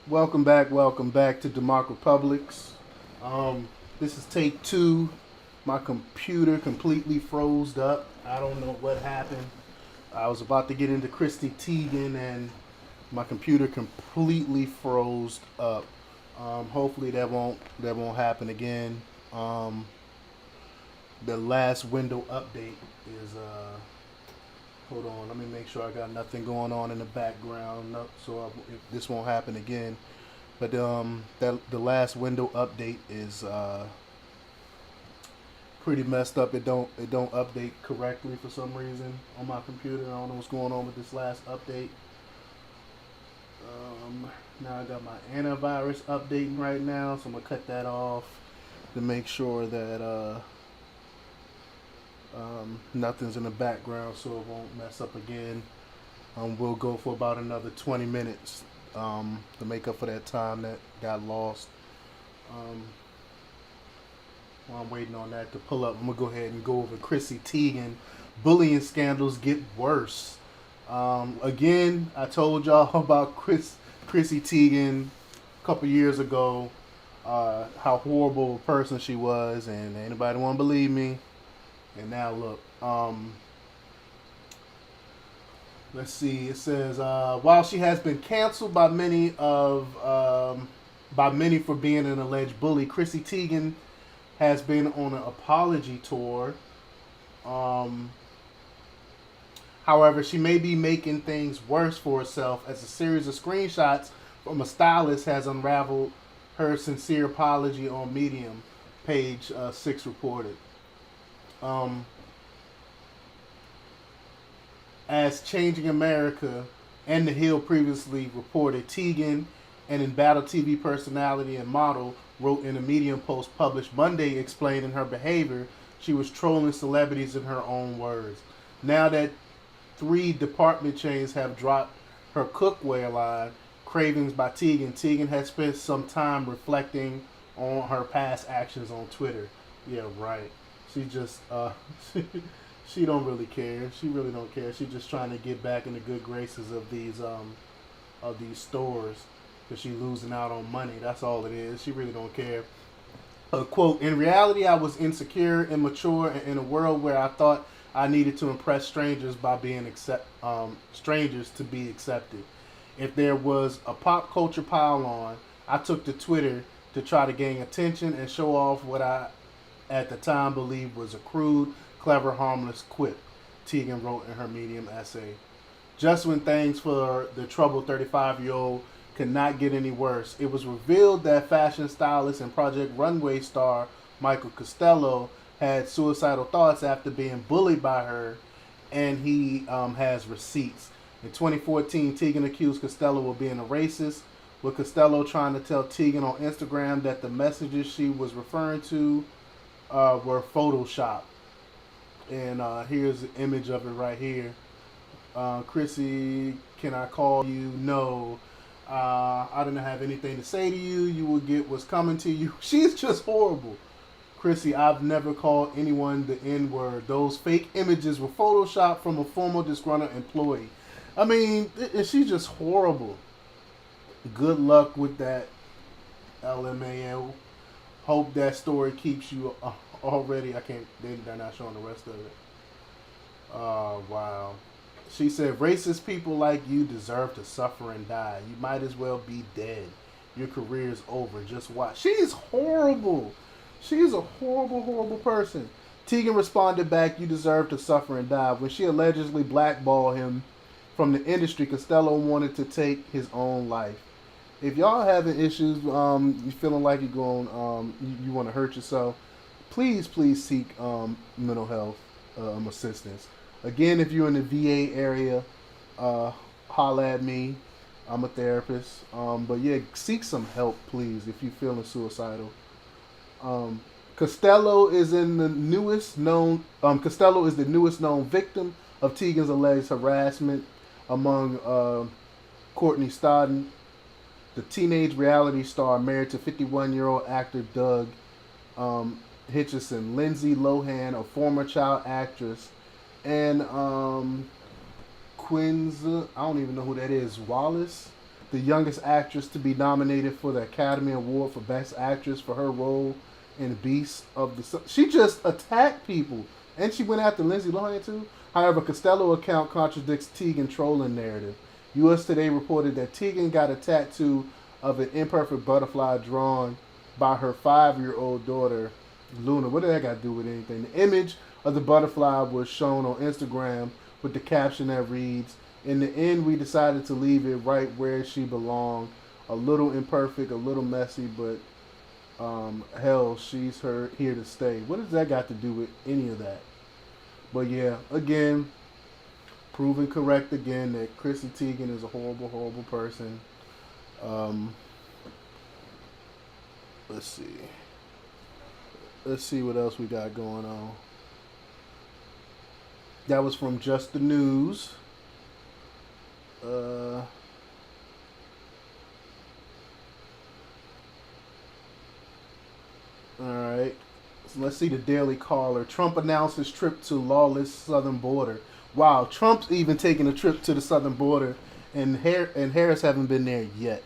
Welcome back to DEMOCREPUBLIX. This is take two. My computer completely froze up. I don't know what happened. I was about to get into Christy Teigen and my computer completely froze up. Hopefully that won't happen again. Um, the last window update is hold on, let me make sure I got nothing going on in the background, this won't happen again. But that the last window update is pretty messed up. It don't update correctly for some reason on my computer. I don't know what's going on with this last update. Now I got my antivirus updating right now, so I'm gonna cut that off to make sure that nothing's in the background, so it won't mess up again. We'll go for about another 20 minutes to make up for that time that got lost. Um, while I'm waiting on that to pull up, I'm gonna go ahead and go over Chrissy Teigen. Bullying scandals get worse. Again, I told y'all about Chrissy Teigen a couple years ago, how horrible a person she was, and anybody want to believe me? And now look, let's see. It says while she has been canceled by many for being an alleged bully, Chrissy Teigen has been on an apology tour. Um, However, she may be making things worse for herself as a series of screenshots from a stylist has unraveled her sincere apology on Medium, page 6 reported. Um, as Changing America and The Hill previously reported, Teigen, an Embattled TV personality and model, wrote in a Medium post published Monday explaining her behavior. She was trolling celebrities in her own words. Now that 3 department chains have dropped her cookware line, Cravings by Teigen, Teigen has spent some time reflecting on her past actions on Twitter. Yeah, right. She just she don't really care. She really don't care. She's just trying to get back in the good graces of these stores because she's losing out on money. That's all it is. She really don't care. Quote, in reality, I was insecure, immature, and in a world where I thought I needed to impress strangers by being strangers to be accepted. If there was a pop culture pile on, I took to Twitter to try to gain attention and show off what I at the time believed was a crude, clever, harmless quip, Teigen wrote in her Medium essay. Just when things for the troubled 35-year-old could not get any worse, it was revealed that fashion stylist and Project Runway star Michael Costello had suicidal thoughts after being bullied by her, and he has receipts. In 2014, Teigen accused Costello of being a racist, with Costello trying to tell Teigen on Instagram that the messages she was referring to were photoshopped. And here's the image of it right here. Chrissy, can I call you? No. I didn't have anything to say to you. You will get what's coming to you. She's just horrible. Chrissy, I've never called anyone the N word. Those fake images were photoshopped from a former disgruntled employee. I mean, she's just horrible. Good luck with that, LMAO. Hope that story keeps you already. I can't. They're not showing the rest of it. Oh wow. She said, "Racist people like you deserve to suffer and die. You might as well be dead. Your career is over. Just watch." She's horrible. She's a horrible, horrible person. Teigen responded back, "You deserve to suffer and die." When she allegedly blackballed him from the industry, Costello wanted to take his own life. If y'all having issues, you feeling like you're going, you want to hurt yourself, please seek mental health assistance. Again, if you're in the VA area, holla at me. I'm a therapist. But yeah, seek some help, please, if you're feeling suicidal. Costello is the newest known victim of Teigen's alleged harassment among Courtney Stodden, the teenage reality star married to 51-year-old actor Doug Hitchison, Lindsay Lohan, a former child actress, and Quinza, I don't even know who that is, Wallace, the youngest actress to be nominated for the Academy Award for Best Actress for her role in Beasts of the Sun. She just attacked people. And she went after Lindsay Lohan too. However, Costello account contradicts Tegan trolling narrative. U.S. Today reported that Tegan got a tattoo of an imperfect butterfly drawn by her 5-year-old daughter, Luna. What did that got to do with anything? The image of the butterfly was shown on Instagram with the caption that reads, "In the end, we decided to leave it right where she belonged. A little imperfect, a little messy, but hell, she's here to stay." What does that got to do with any of that? But yeah, again, proven correct again that Chrissy Teigen is a horrible, horrible person. Let's see. Let's see what else we got going on. That was from Just the News. All right. So let's see the Daily Caller. Trump announces trip to lawless southern border. Wow, Trump's even taking a trip to the southern border, and Harris haven't been there yet.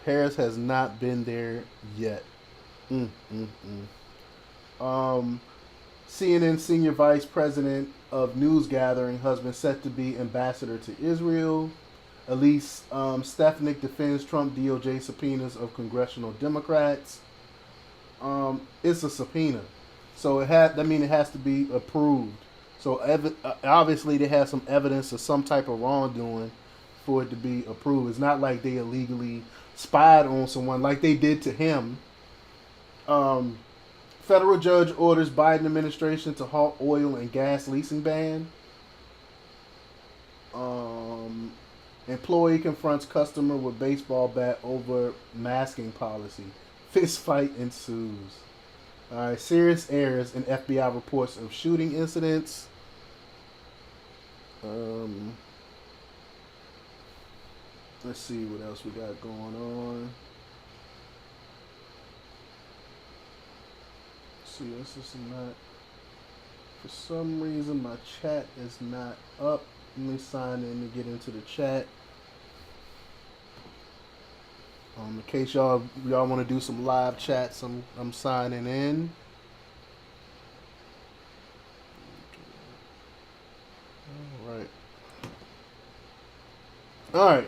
Harris has not been there yet. CNN senior vice president of news gathering husband set to be ambassador to Israel. Elise Stefanik defends Trump DOJ subpoenas of congressional Democrats. It's a subpoena, so it has to be approved. So obviously they have some evidence of some type of wrongdoing for it to be approved. It's not like they illegally spied on someone like they did to him. Federal judge orders Biden administration to halt oil and gas leasing ban. Employee confronts customer with baseball bat over masking policy. Fist fight ensues. All right, serious errors in FBI reports of shooting incidents. Let's see what else we got going on. See, this is not. For some reason, my chat is not up. Let me sign in to get into the chat. In case y'all want to do some live chats, I'm signing in. All right.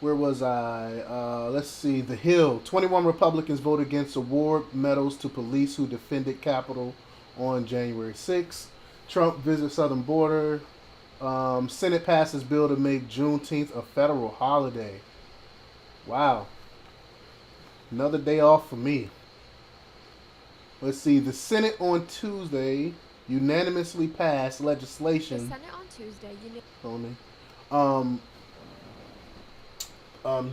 Where was I? Let's see. The Hill. 21 Republicans vote against award medals to police who defended Capitol on January 6th. Trump visits southern border. Senate passes bill to make Juneteenth a federal holiday. Wow. Another day off for me. Let's see. The Senate on Tuesday unanimously passed legislation. The Senate on Tuesday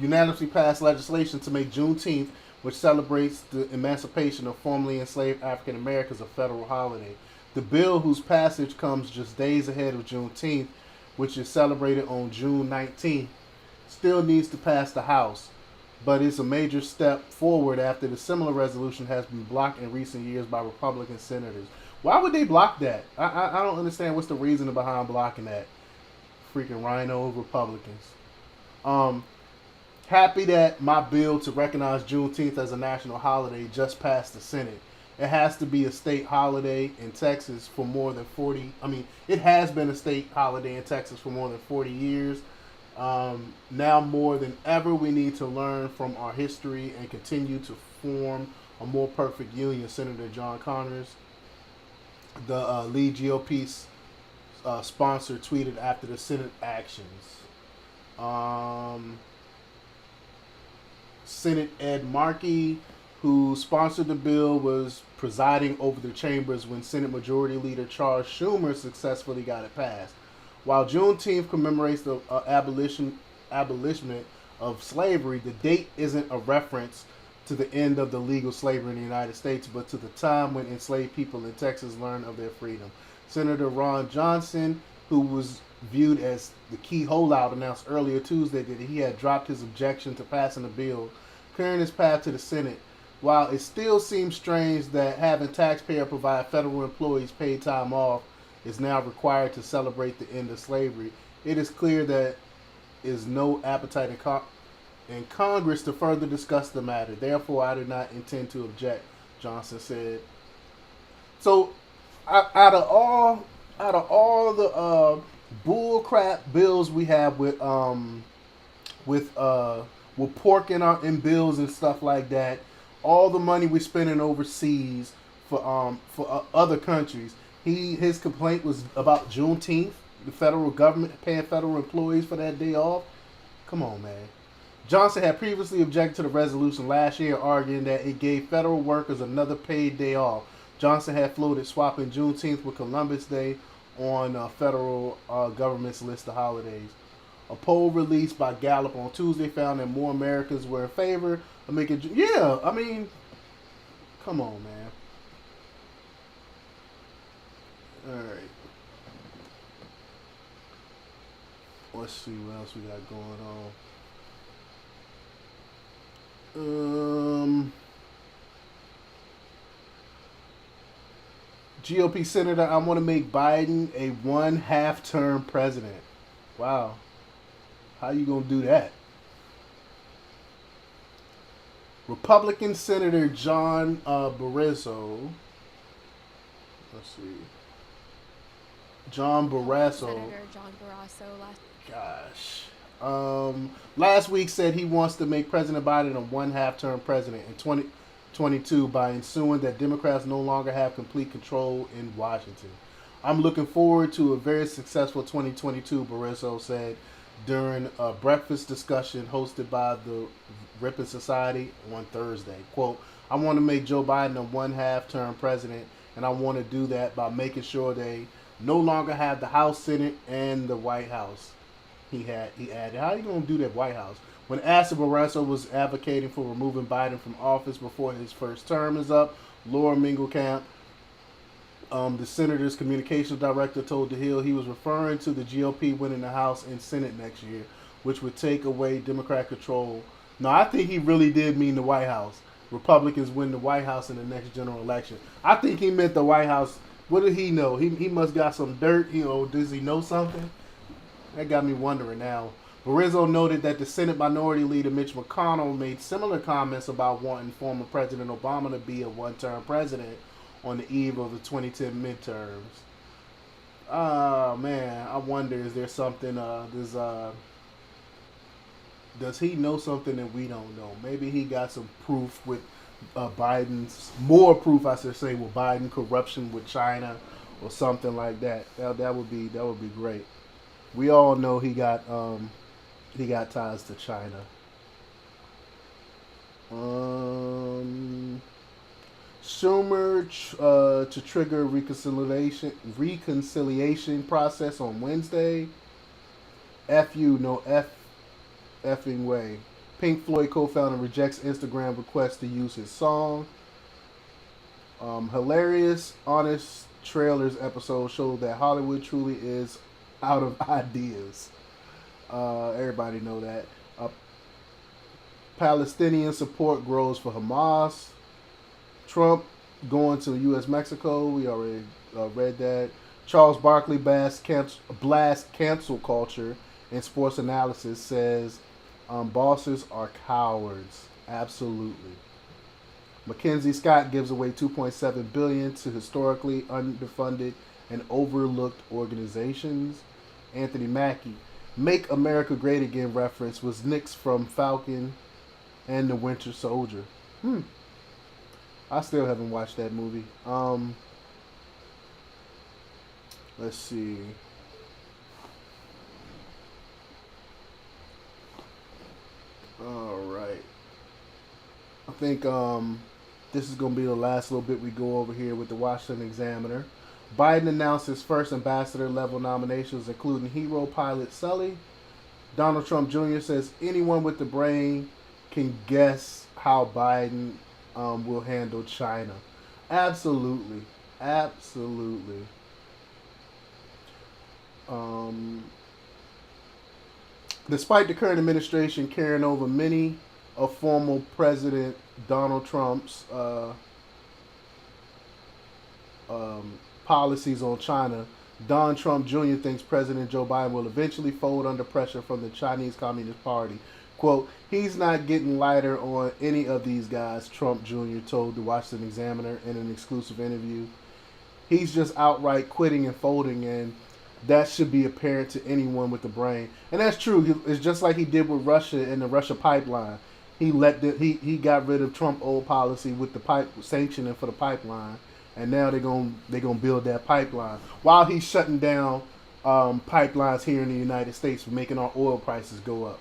unanimously passed legislation to make Juneteenth, which celebrates the emancipation of formerly enslaved African Americans, a federal holiday. The bill, whose passage comes just days ahead of Juneteenth, which is celebrated on June 19th, still needs to pass the House, but it's a major step forward after the similar resolution has been blocked in recent years by Republican senators. Why would they block that? I don't understand what's the reason behind blocking that. Freaking rhino Republicans. Happy that my bill to recognize Juneteenth as a national holiday just passed the Senate. It has to be a state holiday in Texas for more than 40. It has been a state holiday in Texas for more than 40 years. Now more than ever, we need to learn from our history and continue to form a more perfect union. Senator John Connors, the lead GOP sponsor, tweeted after the Senate actions. Senate Ed Markey, who sponsored the bill, was presiding over the chambers when Senate Majority Leader Charles Schumer successfully got it passed. While Juneteenth commemorates the abolishment of slavery, the date isn't a reference to the end of the legal slavery in the United States, but to the time when enslaved people in Texas learned of their freedom. Senator Ron Johnson, who was viewed as the key holdout, announced earlier Tuesday that he had dropped his objection to passing the bill, clearing his path to the Senate. While it still seems strange that having taxpayer provide federal employees paid time off is now required to celebrate the end of slavery, it is clear that is no appetite in Congress to further discuss the matter. Therefore, I do not intend to object, Johnson said. So, out of all the bull crap bills we have with pork in bills and stuff like that, all the money we're spending overseas for other countries. His complaint was about Juneteenth, the federal government paying federal employees for that day off. Come on, man. Johnson had previously objected to the resolution last year, arguing that it gave federal workers another paid day off. Johnson had floated swapping Juneteenth with Columbus Day on federal government's list of holidays. A poll released by Gallup on Tuesday found that more Americans were in favor of making. Yeah, I mean, come on, man. All right. Let's see what else we got going on. GOP Senator, I want to make Biden a 1/2 term president. Wow. How you going to do that? Republican Senator John Barrasso. Let's see. John Barrasso. Senator John Barrasso last week said he wants to make President Biden a 1/2 term president in 2022 by ensuring that Democrats no longer have complete control in Washington. I'm looking forward to a very successful 2022, Barrasso said during a breakfast discussion hosted by the Ripon Society on Thursday. Quote, I want to make Joe Biden a 1/2 term president, and I want to do that by making sure they no longer have the House, Senate, and the White House. He added, how are you going to do that White House? When asked if Barrasso was advocating for removing Biden from office before his first term is up, Laura Mingelkamp, the senator's communications director, told The Hill he was referring to the GOP winning the House and Senate next year, which would take away Democrat control. No, I think he really did mean the White House. Republicans win the White House in the next general election. I think he meant the White House. What did he know? He must got some dirt. Does he know something? That got me wondering now. Barrasso noted that the Senate Minority Leader Mitch McConnell made similar comments about wanting former President Obama to be a one-term president on the eve of the 2010 midterms. Oh, man. I wonder, is there something, does he know something that we don't know? Maybe he got some proof with more proof, I should say, with Biden corruption with China or something like that. That would be great. We all know he got ties to China. Schumer to trigger reconciliation process on Wednesday. Effing way. Pink Floyd co-founder rejects Instagram request to use his song. Hilarious, honest trailers episode showed that Hollywood truly is out of ideas. Everybody know that. Palestinian support grows for Hamas. Trump going to U.S.-Mexico. We already read that. Charles Barkley blast cancel culture in sports analysis, says bosses are cowards. Absolutely. Mackenzie Scott gives away $2.7 billion to historically underfunded and overlooked organizations. Anthony Mackie, Make America Great Again reference was nixed from Falcon and the Winter Soldier. I still haven't watched that movie. Let's see. All right. I think this is going to be the last little bit we go over here with the Washington Examiner. Biden announced his first ambassador-level nominations, including hero pilot Sully. Donald Trump Jr. says anyone with the brain can guess how Biden will handle China. Absolutely. Absolutely. Despite the current administration carrying over many of former President Donald Trump's policies on China, Don Trump Jr. thinks President Joe Biden will eventually fold under pressure from the Chinese Communist Party. Quote, he's not getting lighter on any of these guys, Trump Jr. told the Washington Examiner in an exclusive interview. He's just outright quitting and folding, and that should be apparent to anyone with a brain. And that's true. It's just like he did with Russia and the Russia pipeline. He got rid of Trump old policy with the pipe sanctioning for the pipeline, and now they're gonna build that pipeline while he's shutting down pipelines here in the United States for making our oil prices go up.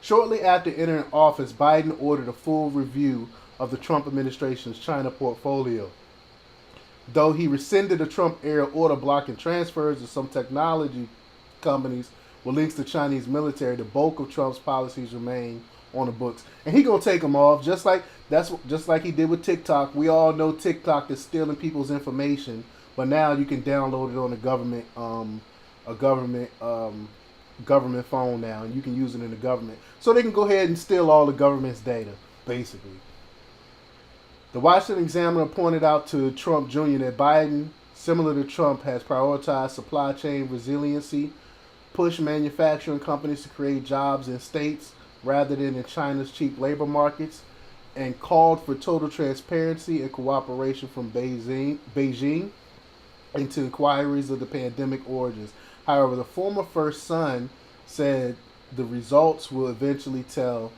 Shortly after entering office, Biden ordered a full review of the Trump administration's China portfolio. Though he rescinded the Trump-era order blocking transfers of some technology companies with links to Chinese military, the bulk of Trump's policies remain on the books, and he gonna take them off just like he did with TikTok. We all know TikTok is stealing people's information, but now you can download it on government phone now, and you can use it in the government. So they can go ahead and steal all the government's data, basically. The Washington Examiner pointed out to Trump Jr. that Biden, similar to Trump, has prioritized supply chain resiliency, pushed manufacturing companies to create jobs in states rather than in China's cheap labor markets, and called for total transparency and cooperation from Beijing into inquiries of the pandemic origins. However, the former first son said the results will eventually tell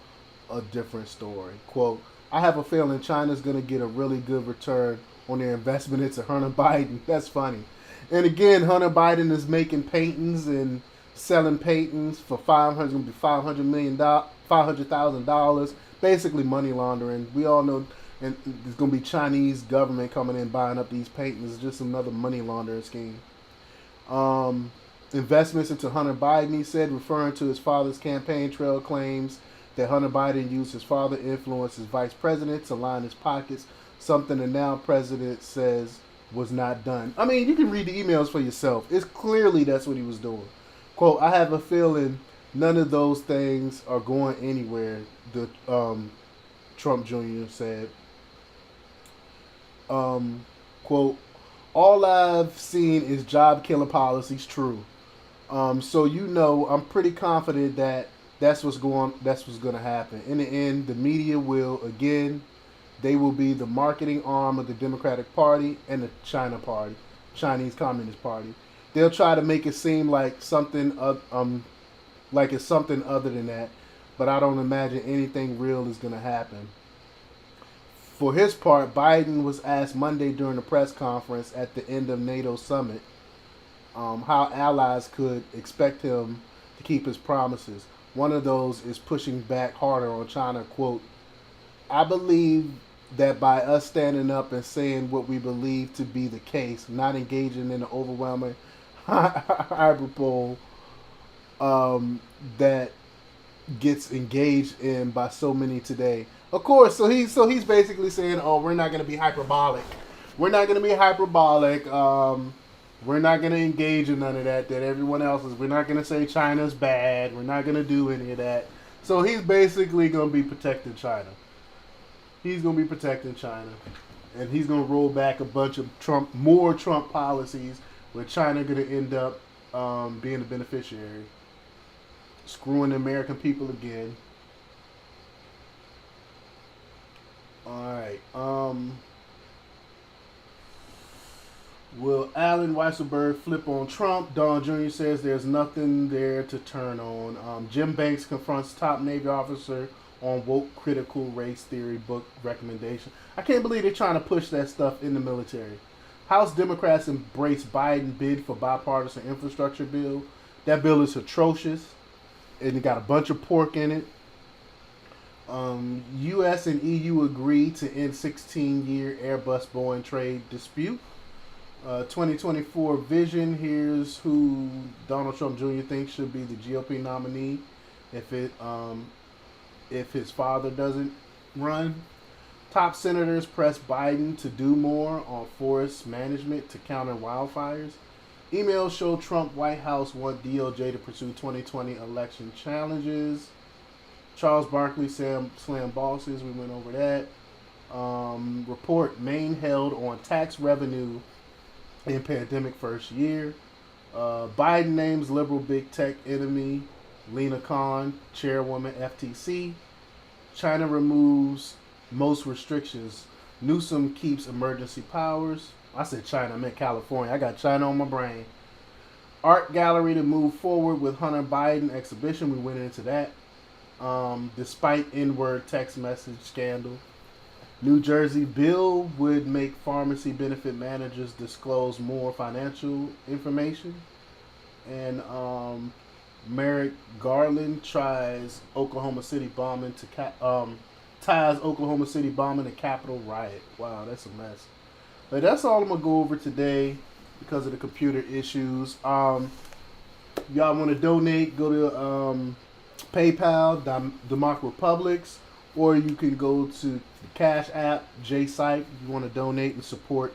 a different story. Quote, I have a feeling China's going to get a really good return on their investment into Hunter Biden. That's funny. And again, Hunter Biden is making patents and selling patents for $500,000, basically money laundering. We all know, and there's going to be Chinese government coming in buying up these patents. It's just another money laundering scheme. Investments into Hunter Biden, he said, referring to his father's campaign trail claims that Hunter Biden used his father's influence as vice president to line his pockets, something the now president says was not done. I mean, you can read the emails for yourself. It's clearly that's what he was doing. Quote, I have a feeling none of those things are going anywhere, the Trump Jr. said. Quote, all I've seen is job killing policies, true. So I'm pretty confident that that's what's going to happen. In the end, the media will they will be the marketing arm of the Democratic Party and the Chinese Communist Party. They'll try to make it seem like something like it's something other than that, but I don't imagine anything real is going to happen. For his part, Biden was asked Monday during a press conference at the end of NATO summit how allies could expect him to keep his promises. One of those is pushing back harder on China. Quote, I believe that by us standing up and saying what we believe to be the case, not engaging in the overwhelming hyperbole that gets engaged in by so many today. Of course, so he's basically saying, oh, we're not going to be hyperbolic. We're not going to be hyperbolic. We're not going to engage in none of that everyone else is. We're not going to say China's bad. We're not going to do any of that. So he's basically going to be protecting China. He's going to be protecting China. And he's going to roll back a bunch of more Trump policies where China going to end up being the beneficiary. Screwing the American people again. Alright. Will Alan Weisselberg flip on Trump? Don Jr. says there's nothing there to turn on. Jim Banks confronts top Navy officer on woke critical race theory book recommendation. I can't believe they're trying to push that stuff in the military. House Democrats embrace Biden bid for bipartisan infrastructure bill. That bill is atrocious, and it got a bunch of pork in it. U.S. and EU agree to end 16-year Airbus-Boeing trade dispute. 2024 vision. Here's who Donald Trump Jr. thinks should be the GOP nominee if his father doesn't run. Top senators press Biden to do more on forest management to counter wildfires. Emails show Trump White House want DOJ to pursue 2020 election challenges. Charles Barkley slam bosses. We went over that. Report Maine held on tax revenue in pandemic first year. Biden names liberal big tech enemy Lena Khan, chairwoman FTC. China removes most restrictions. Newsom keeps emergency powers. I said China, I meant California. I got China on my brain. Art gallery to move forward with Hunter Biden exhibition. We went into that. Despite N-word text message scandal. New Jersey bill would make pharmacy benefit managers disclose more financial information. And Merrick Garland ties Oklahoma City bombing to Capitol riot. Wow, that's a mess. But that's all I'm gonna go over today because of the computer issues. Y'all want to donate? Go to PayPal, DEMOCREPUBLIX, or you can go to the Cash App, JSite. If you want to donate and support